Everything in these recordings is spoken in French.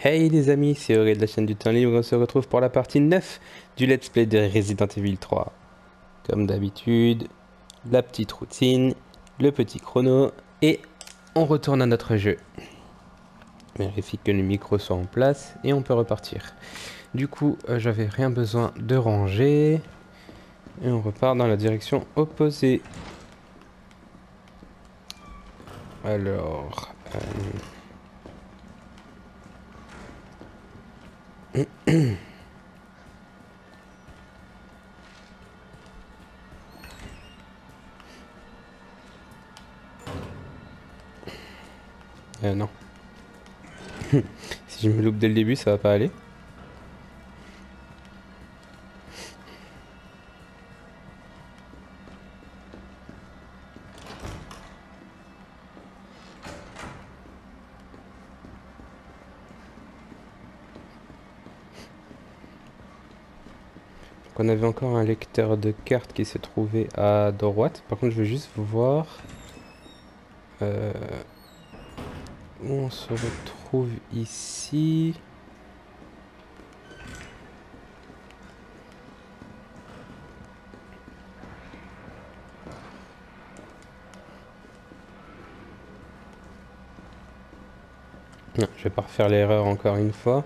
Hey les amis, c'est Auré de la chaîne du temps libre, on se retrouve pour la partie 9 du Let's Play de Resident Evil 3. Comme d'habitude, la petite routine, le petit chrono, et on retourne à notre jeu. Vérifie que le micro soit en place, et on peut repartir. Du coup, j'avais rien besoin de ranger, et on repart dans la direction opposée. Alors... non. Si je me loupe dès le début, ça va pas aller. On avait encore un lecteur de cartes qui se trouvait à droite. Par contre, je veux juste voir euh, où on se retrouve ici. Non, je vais pas refaire l'erreur encore une fois.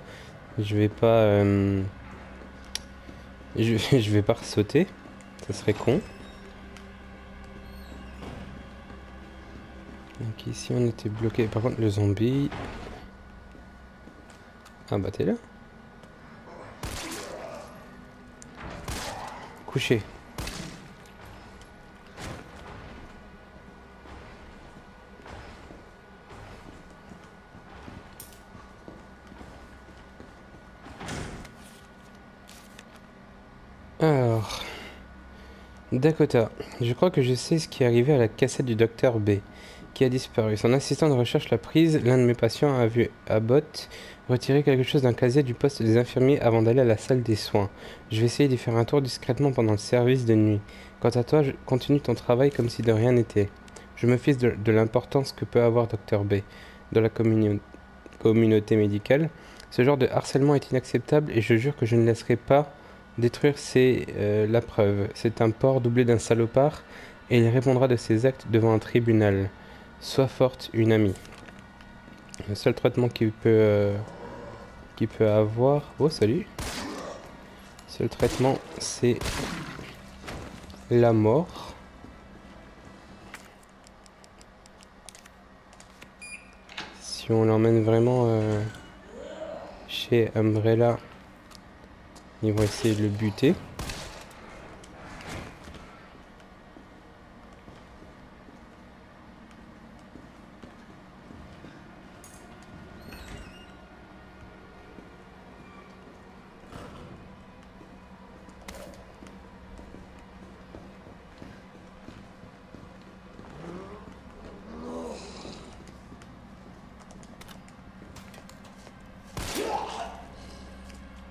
Je vais pas, je vais pas sauter. Ça serait con. Donc ici on était bloqué. Par contre, le zombie. Ah bah t'es là. Couché. Alors, Dakota, je crois que je sais ce qui est arrivé à la cassette du docteur B, qui a disparu. Son assistant de recherche l'a prise. L'un de mes patients a vu Abbott retirer quelque chose d'un casier du poste des infirmiers avant d'aller à la salle des soins. Je vais essayer d'y faire un tour discrètement pendant le service de nuit. Quant à toi, continue ton travail comme si de rien n'était. Je me fiche de l'importance que peut avoir Docteur B dans la communauté médicale. Ce genre de harcèlement est inacceptable et je jure que je ne laisserai pas détruire la preuve. C'est un porc doublé d'un salopard et il répondra de ses actes devant un tribunal. Sois forte, une amie. Le seul traitement qu'il peut avoir... Oh, salut. Le seul traitement, c'est la mort. Si on l'emmène vraiment chez Umbrella, ils vont essayer de le buter.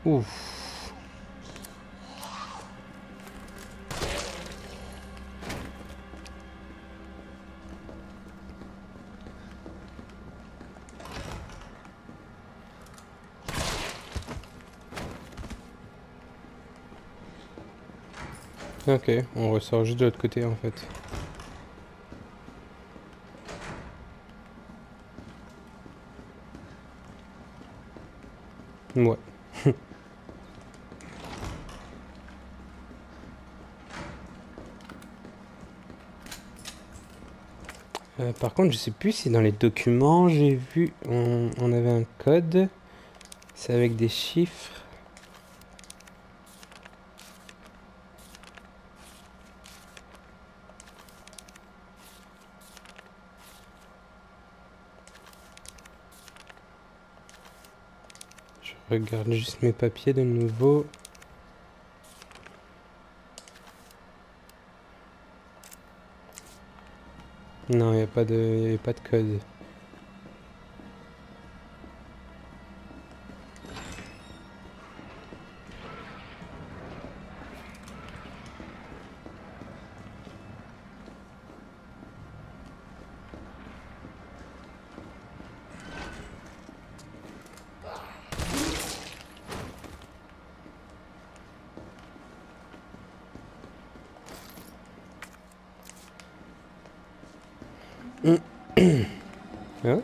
Ouf. Ok, on ressort juste de l'autre côté en fait. Ouais. Par contre, je sais plus si dans les documents j'ai vu, on avait un code. C'est avec des chiffres. Je regarde juste mes papiers de nouveau. Non, il n'y a pas de, y a pas de code. Ah.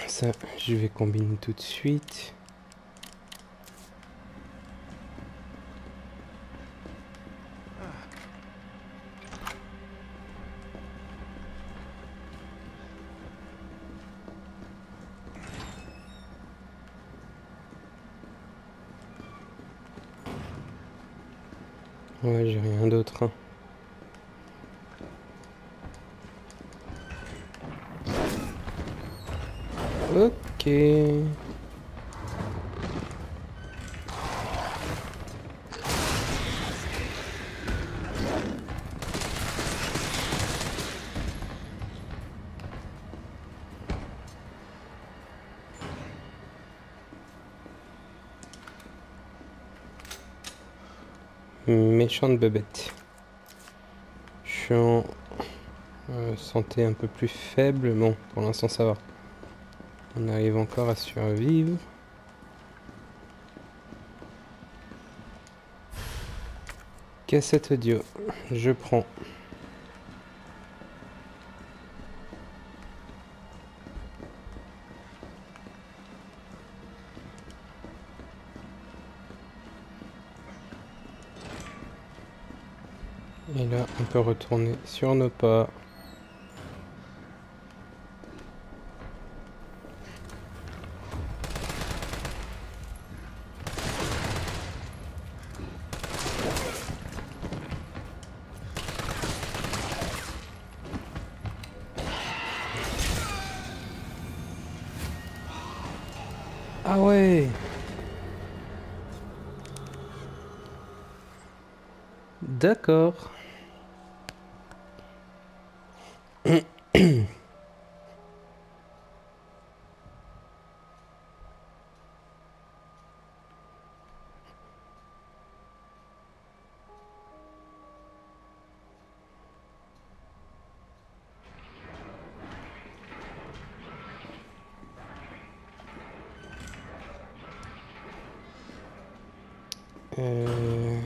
Ça, je vais combiner tout de suite. Ouais, j'ai rien d'autre. Hein. Ok. Méchante bébête. Je suis en santé un peu plus faible. Bon, pour l'instant ça va. On arrive encore à survivre. Cassette audio. Je prends. Et là, on peut retourner sur nos pas. Ah ouais! D'accord. Euh...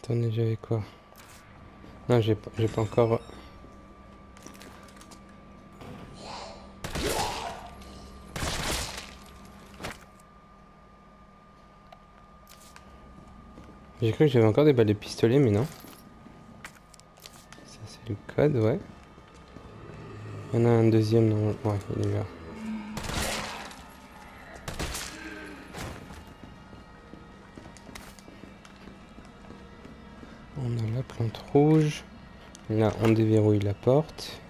Attendez, j'avais quoi? Non, j'ai pas encore... J'ai cru que j'avais encore des balles de pistolet, mais non. Ça, c'est le code, ouais. Il y en a un deuxième, non? Ouais, il est là. On a la plante rouge. Là, on déverrouille la porte.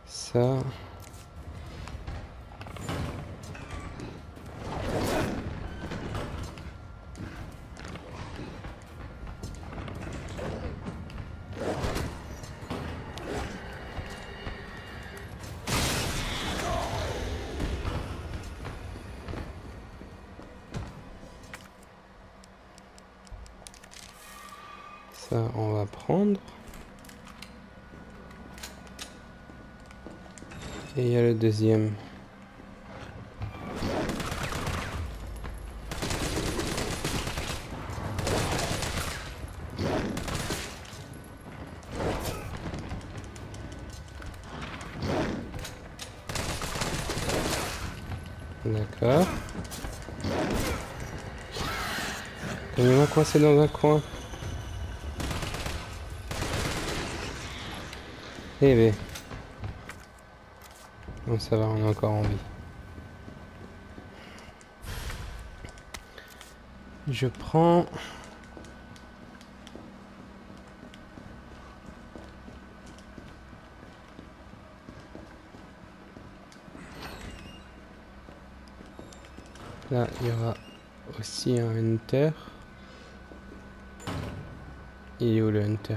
Ça... Ça, on va prendre. Et il y a le deuxième. D'accord. Il m'a coincé dans un coin. Eh ben. Bon, ça va, on est encore en vie. Je prends... Là, il y aura aussi un hunter. Il est où le hunter?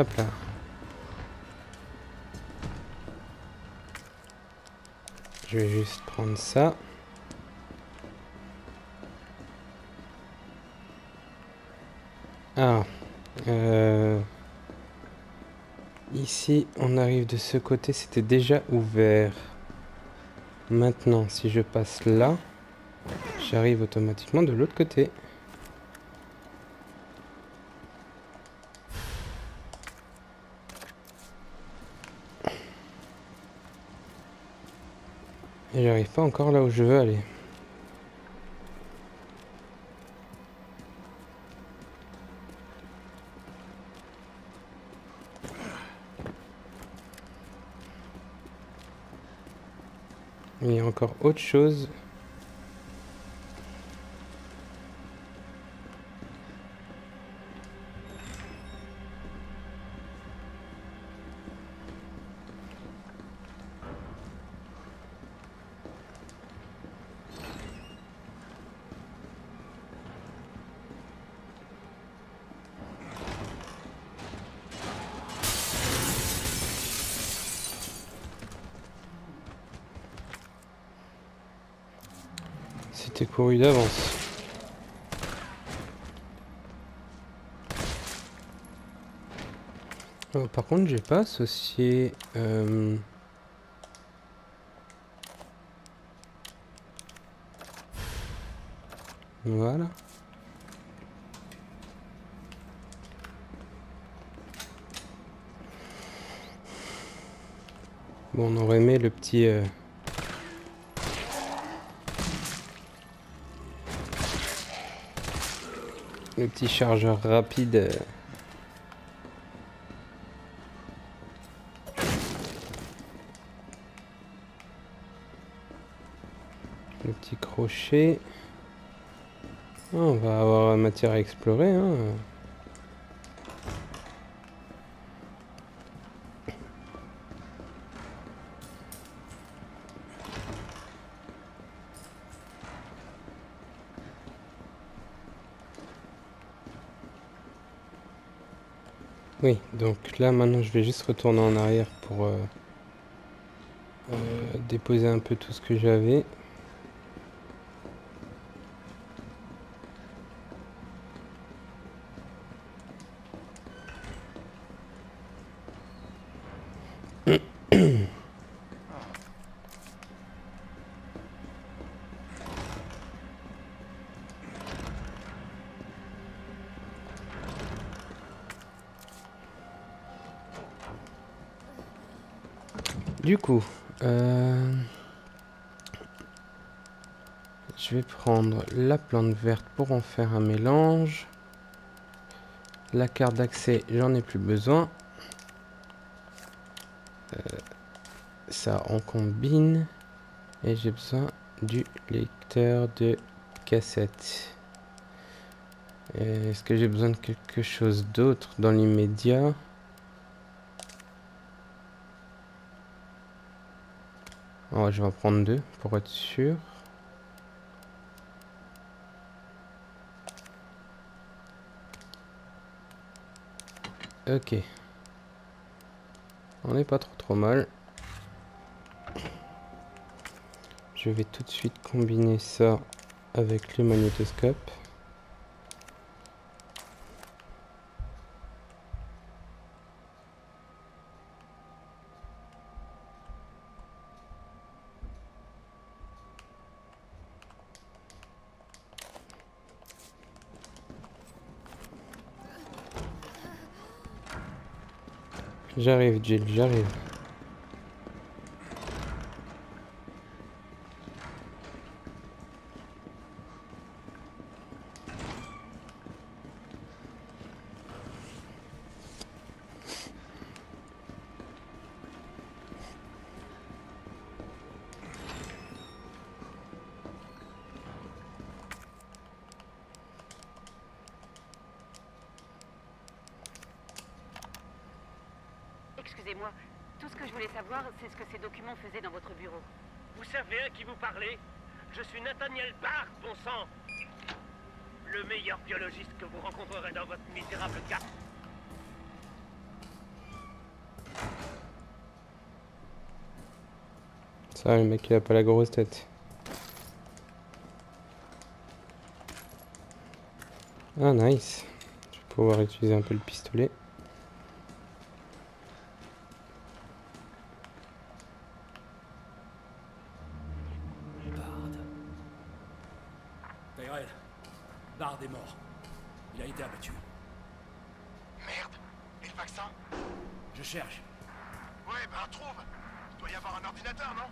Hop là. Je vais juste prendre ça. Ah. Ici, on arrive de ce côté, c'était déjà ouvert. Maintenant, si je passe là, j'arrive automatiquement de l'autre côté. Et j'arrive pas encore là où je veux aller. Il y a encore autre chose. C'était couru d'avance. Oh, par contre, j'ai pas associé... Voilà. Bon, on aurait aimé le petit... Le petit chargeur rapide. Le petit crochet. Oh, on va avoir matière à explorer, hein. Oui, donc là maintenant je vais juste retourner en arrière pour déposer un peu tout ce que j'avais. Du coup, je vais prendre la plante verte pour en faire un mélange. La carte d'accès, j'en ai plus besoin. Ça, on combine. Et j'ai besoin du lecteur de cassette. Est-ce que j'ai besoin de quelque chose d'autre dans l'immédiat? Oh, je vais en prendre deux pour être sûr. Ok. On n'est pas trop mal. Je vais tout de suite combiner ça avec le magnétoscope. J'arrive, Jill, j'arrive. Excusez-moi, tout ce que je voulais savoir, c'est ce que ces documents faisaient dans votre bureau. Vous savez à qui vous parlez? Je suis Nathaniel Bard, bon sang. Le meilleur biologiste que vous rencontrerez dans votre misérable cas. Ça, le mec il a pas la grosse tête. Ah nice. Je vais pouvoir utiliser un peu le pistolet. Tyrell, Bard est mort. Il a été abattu. Merde. Et le vaccin? Je cherche. Ouais, bah trouve. Il doit y avoir un ordinateur, non?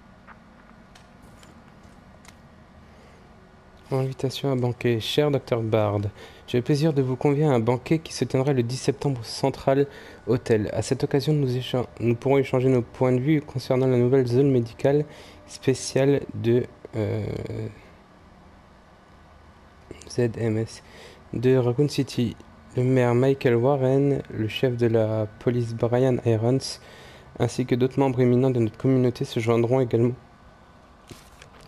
Invitation à banquet. Cher Dr Bard, j'ai le plaisir de vous convier à un banquet qui se tiendra le 10 septembre au Central Hotel. À cette occasion, nous pourrons échanger nos points de vue concernant la nouvelle zone médicale spéciale de ZMS de Raccoon City. Le maire Michael Warren, le chef de la police Brian Irons, ainsi que d'autres membres éminents de notre communauté se joindront également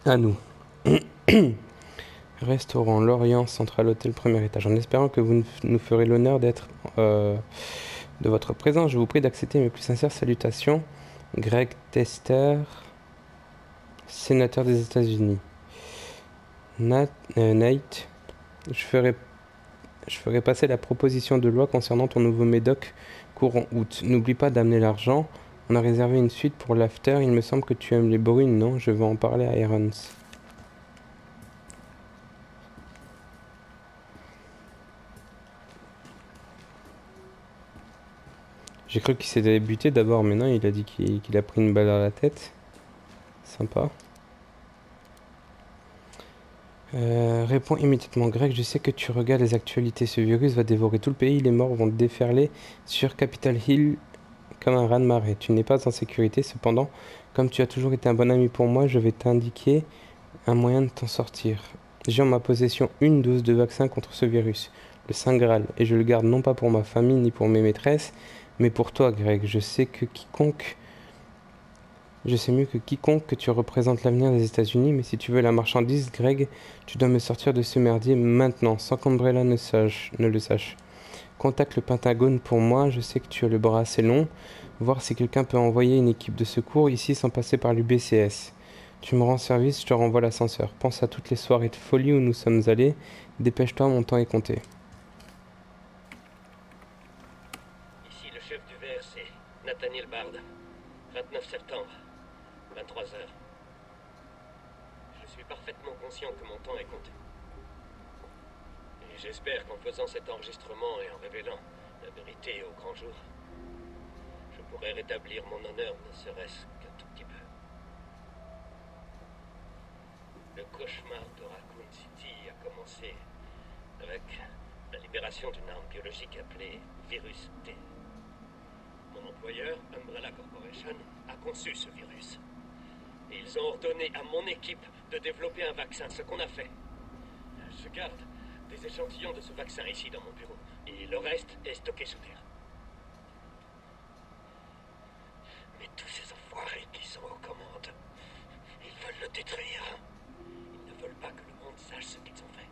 à nous. Restaurant Lorient Central Hotel, premier étage. En espérant que vous nous ferez l'honneur d'être de votre présence, je vous prie d'accepter mes plus sincères salutations. Greg Tester, sénateur des États-Unis. Nate, je ferai passer la proposition de loi concernant ton nouveau médoc courant août. N'oublie pas d'amener l'argent. On a réservé une suite pour l'after. Il me semble que tu aimes les brunes, non? Je vais en parler à Irons. J'ai cru qu'il s'était buté d'abord, mais non, il a dit qu'il a pris une balle à la tête. Sympa. Réponds immédiatement, Greg. Je sais que tu regardes les actualités. Ce virus va dévorer tout le pays. Les morts vont déferler sur Capitol Hill comme un raz-de-marée. Tu n'es pas en sécurité. Cependant, comme tu as toujours été un bon ami pour moi, je vais t'indiquer un moyen de t'en sortir. J'ai en ma possession une dose de vaccin contre ce virus, le Saint Graal, et je le garde non pas pour ma famille ni pour mes maîtresses, mais pour toi, Greg. Je sais mieux que quiconque que tu représentes l'avenir des États-Unis, mais si tu veux la marchandise, Greg, tu dois me sortir de ce merdier maintenant, sans qu'Umbrella ne le sache. Contacte le Pentagone pour moi, je sais que tu as le bras assez long. Voir si quelqu'un peut envoyer une équipe de secours ici sans passer par l'UBCS. Tu me rends service, je te renvoie l'ascenseur. Pense à toutes les soirées de folie où nous sommes allés. Dépêche-toi, mon temps est compté. Ici le chef du VRC, Nathaniel Bard. 29 septembre, 23 heures. Je suis parfaitement conscient que mon temps est compté. Et j'espère qu'en faisant cet enregistrement et en révélant la vérité au grand jour, je pourrai rétablir mon honneur, ne serait-ce qu'un tout petit peu. Le cauchemar de Raccoon City a commencé avec la libération d'une arme biologique appelée Virus T. Mon employeur, Umbrella Corporation, a conçu ce virus. Et ils ont ordonné à mon équipe de développer un vaccin, ce qu'on a fait. Je garde des échantillons de ce vaccin ici dans mon bureau. Et le reste est stocké sous terre. Mais tous ces enfoirés qui sont aux commandes, ils veulent le détruire. Ils ne veulent pas que le monde sache ce qu'ils ont fait.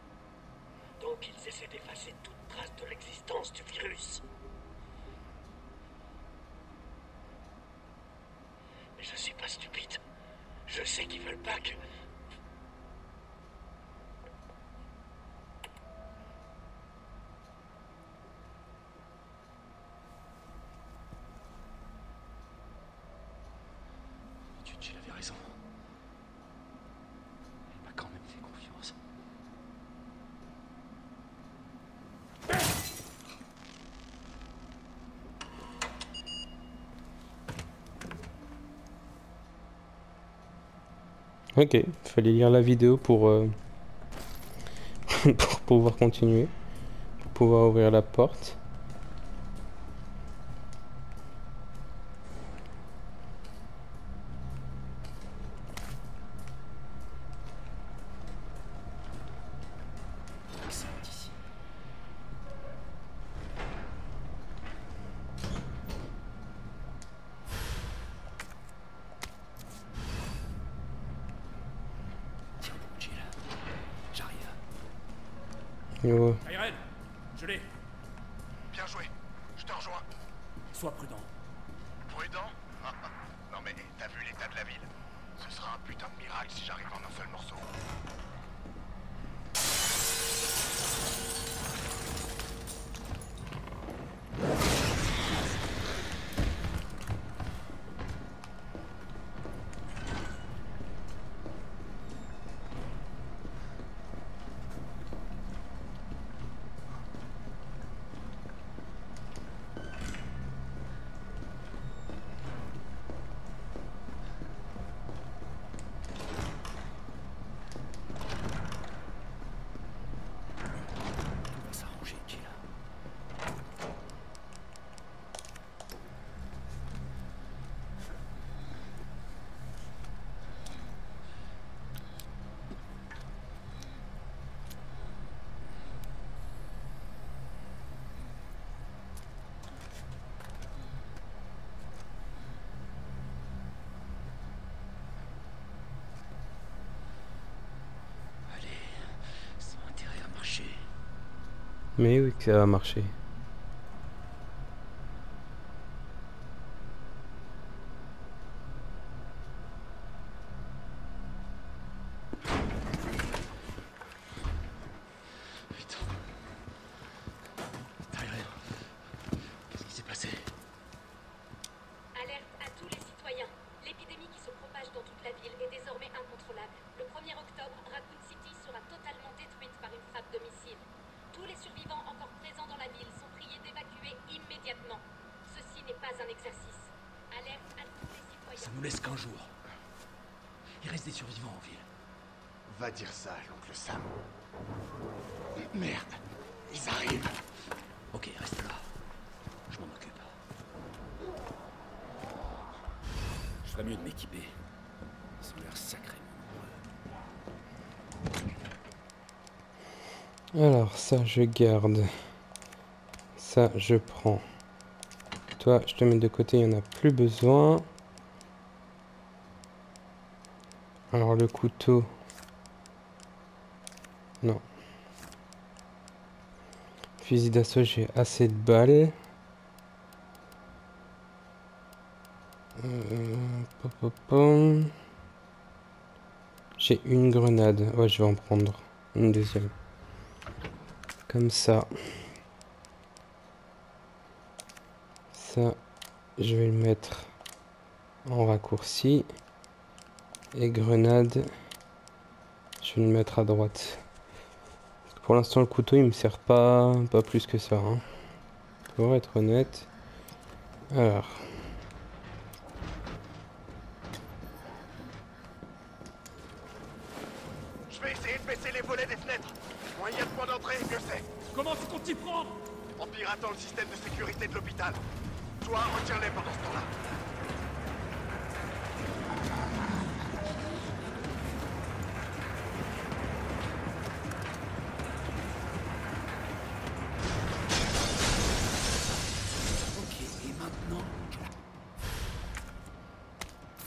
Donc ils essaient d'effacer toute trace de l'existence du virus. Mais je suis pas stupide. Je sais qu'ils veulent pas que... Tu avais raison. Elle m'a quand même fait confiance. Ok, fallait lire la vidéo pour pouvoir continuer, pour pouvoir ouvrir la porte. Yo. Tyrell, je l'ai. Bien joué. Je te rejoins. Sois prudent. Prudent? Non mais t'as vu l'état de la ville. Ce sera un putain de miracle si j'arrive en un seul morceau. Tout va s'arranger, Jill. Allez, ça a intérêt à marcher. Mais oui que ça va marcher. Putain. T'as rien. Qu'est-ce qui s'est passé? Alerte à tous les citoyens. L'épidémie qui se propage dans toute la ville est désormais incontrôlable. Le 1er octobre, Raccoon City sera totalement détruite par une frappe de missile. Tous les survivants encore présents dans la ville sont priés d'évacuer immédiatement. Ceci n'est pas un exercice. Alerte à tous les citoyens. Ça nous laisse qu'un jour. Il reste des survivants en ville. Va dire ça à l'oncle Sam. Merde, ils arrivent. Ok, reste là. Je m'en occupe. Je ferais mieux de m'équiper. Ils ont l'air sacrément nombreux. Alors ça je garde. Ça je prends. Toi je te mets de côté, il n'y en a plus besoin. Alors le couteau. Non. Fusil d'assaut, j'ai assez de balles. Pom, pom, pom. J'ai une grenade. Ouais, je vais en prendre une deuxième. Comme ça. Ça, je vais le mettre en raccourci. Et grenade, je vais le mettre à droite. Parce que pour l'instant, le couteau, il me sert pas plus que ça. Hein. Pour être honnête. Alors. Je vais essayer de baisser les volets des fenêtres. Moins il y a de points d'entrée, mieux c'est. Comment tu comptes t'y prendre? En piratant le système de sécurité de l'hôpital. Toi, retiens-les pendant ce temps-là. Ok, et maintenant, que la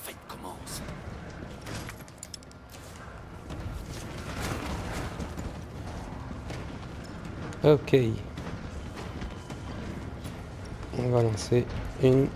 fête commence. Ok. On va lancer une.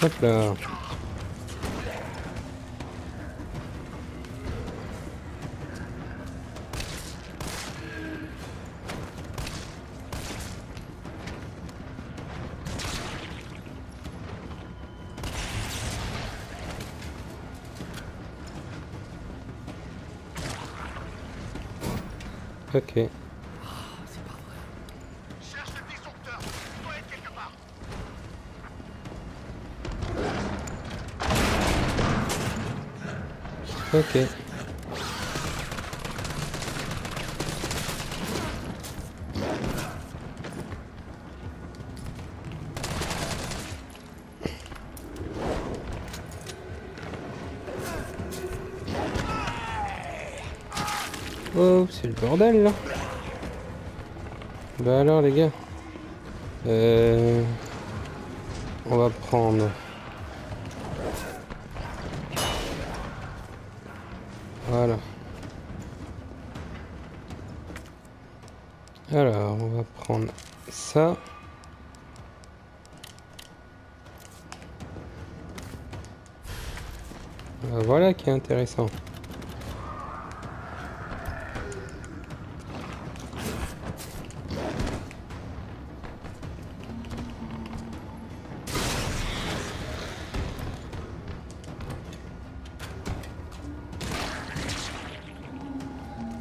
Hop là. Ok. Cherche le disjoncteur. Il doit être quelque part. Ok. Oh, c'est le bordel là. Bah alors les gars. On va prendre. Voilà. Alors, on va prendre ça. Voilà qui est intéressant.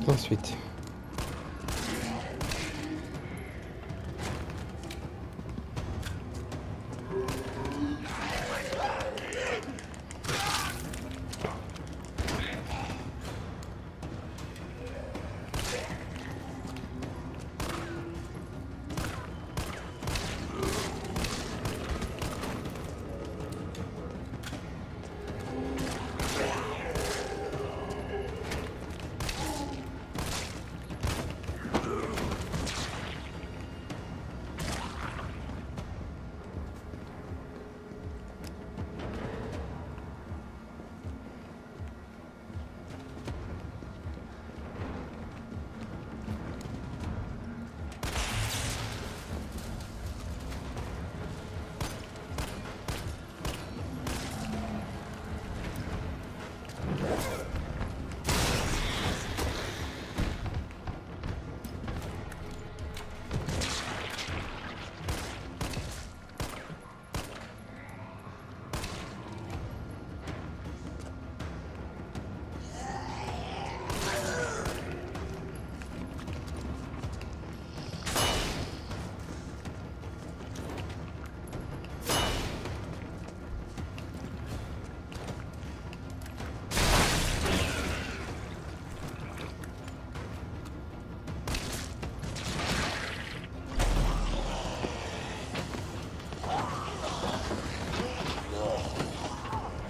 Ensuite.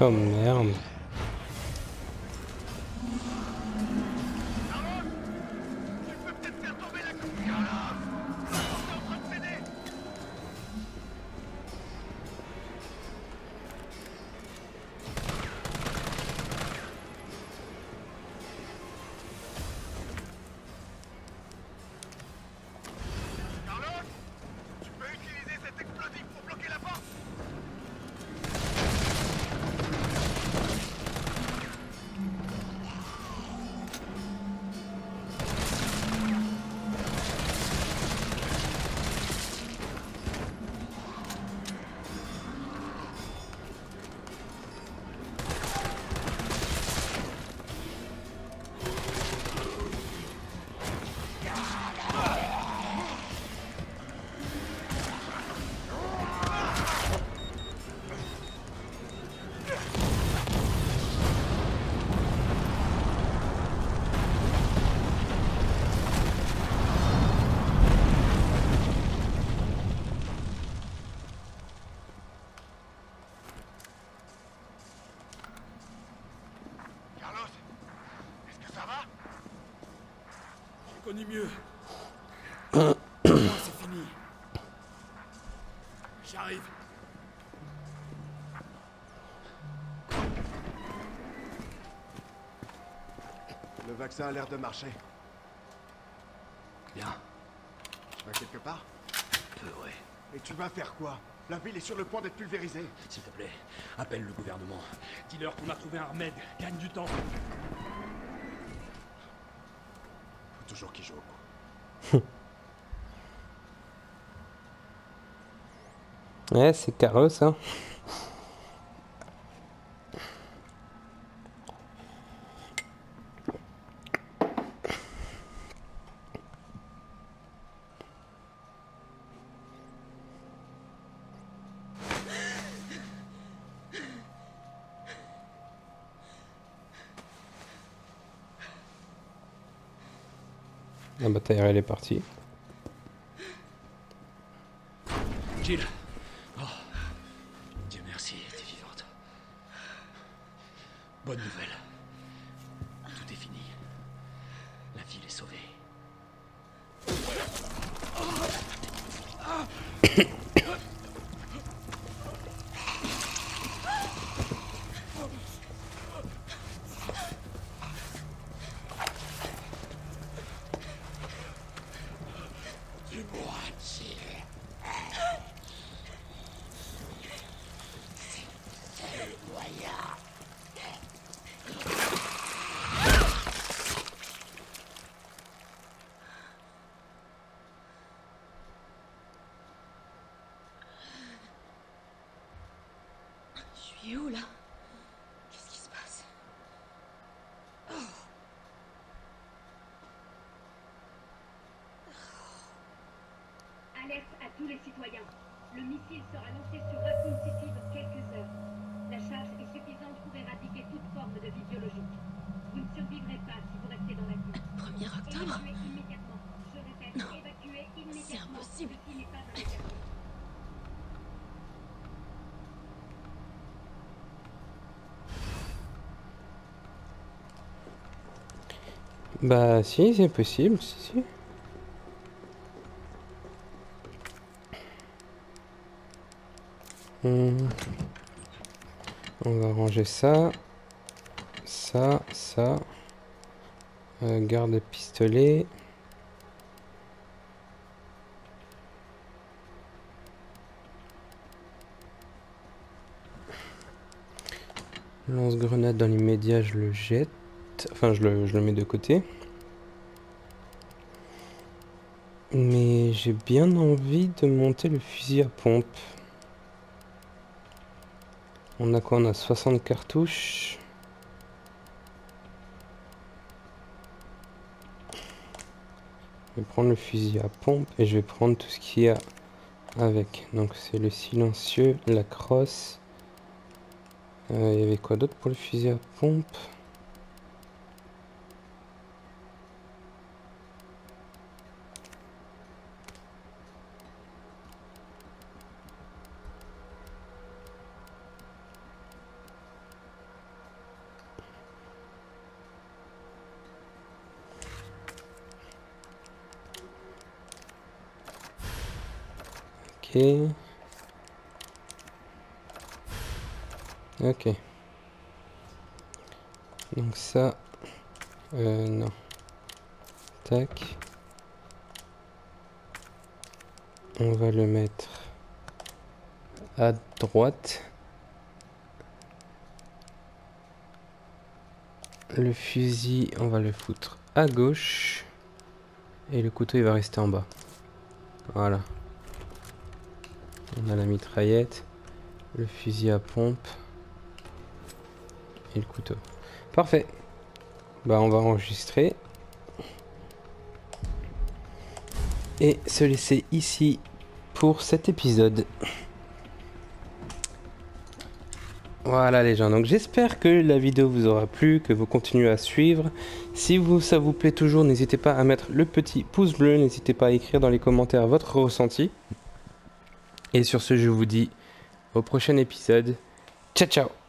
Oh merde. Tu peux peut-être faire tomber la coupe. Carlos, t'es en train de céder. Carlos, tu peux utiliser cet explosif pour bloquer la porte. Carlos, est-ce que ça va? J'ai connu mieux. Pour moi, c'est fini. J'arrive. Le vaccin a l'air de marcher. Bien. Tu vas quelque part? Peu, ouais. Et tu vas faire quoi? La ville est sur le point d'être pulvérisée. S'il te plaît, appelle le gouvernement. Dis-leur qu'on a trouvé un remède. Gagne du temps. Faut toujours qu'il joue au coup. Ouais, c'est Carlos, hein. La bataille elle est partie. Jill. Oh. Dieu merci, t'es vivante. Bonne nouvelle. Tout est fini. La ville est sauvée. Je suis où là? Qu'est-ce qui se passe? Alerte à tous les citoyens. Le missile sera lancé sur Raccoon City dans quelques heures. La charge est suffisante pour éradiquer toute forme de vie biologique. Vous ne survivrez pas si vous restez dans la ville. 1er octobre? Évacuez immédiatement. Je répète, Non. évacuez C'est immédiatement. impossible. Ceci n'est pas un exercice. Bah si, c'est possible, si. On va ranger ça. Ça. Garde pistolet. Lance-grenade dans l'immédiat, je le jette. Enfin, je le mets de côté. Mais j'ai bien envie de monter le fusil à pompe. On a quoi? On a 60 cartouches. Je vais prendre le fusil à pompe et je vais prendre tout ce qu'il y a avec. Donc c'est le silencieux, la crosse. Il y avait quoi d'autre pour le fusil à pompe? Ok. Donc ça... non. Tac. On va le mettre à droite. Le fusil, on va le foutre à gauche. Et le couteau, il va rester en bas. Voilà. On a la mitraillette, le fusil à pompe et le couteau. Parfait. Bah on va enregistrer. Et se laisser ici pour cet épisode. Voilà les gens, donc j'espère que la vidéo vous aura plu, que vous continuez à suivre. Si ça vous plaît toujours, n'hésitez pas à mettre le petit pouce bleu, n'hésitez pas à écrire dans les commentaires votre ressenti. Et sur ce, je vous dis au prochain épisode. Ciao, ciao!